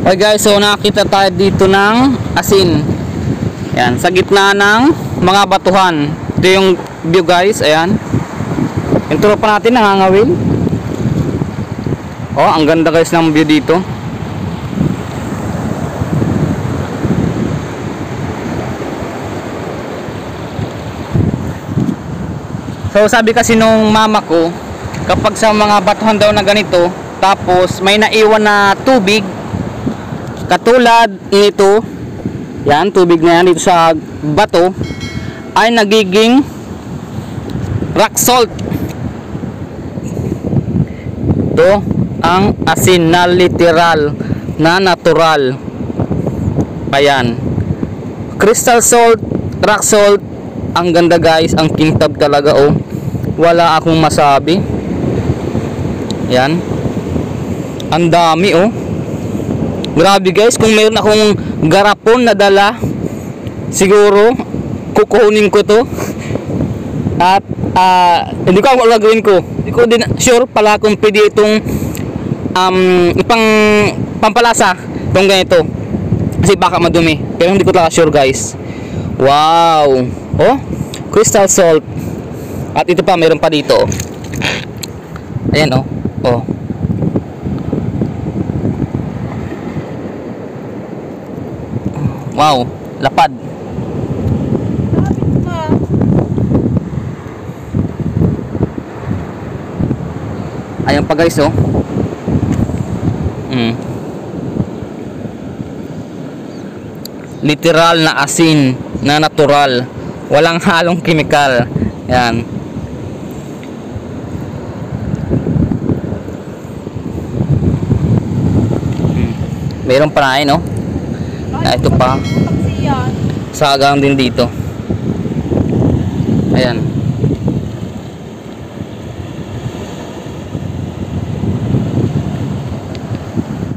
Okay guys, so nakita tayo dito ng asin. Ayan, sa gitna ng mga batuhan. Ito yung view guys, ayan. Yung tropa natin nangangawil. Oh, ang ganda guys ng view dito. So sabi kasi nung mama ko, kapag sa mga batuhan daw na ganito, tapos may naiwan na tubig, katulad nito, yan, tubig na yan dito sa bato, ay nagiging rock salt. Ito ang asin na literal, na natural. Ayan, crystal salt, rock salt. Ang ganda guys, ang kintab talaga, oh. Wala akong masabi. Yan, ang dami, oh. Grabe guys, kung mayroon akong garapon na dala, siguro kukunin ko to. At hindi ko alam kung gagawin ko. Hindi ko din sure pala kung pwede itong ipang pampalasa itong ganito, kasi baka madumi. Pero hindi ko talaga sure guys. Wow, oh, crystal salt. At ito pa, mayroon pa dito. Ayan, oh, oh. Wow, lapad. Ayan pa guys, oh. Literal na asin na natural, walang halong kemikal. Yan. Mayroon pa na, no? Ito pa. Sagang din dito.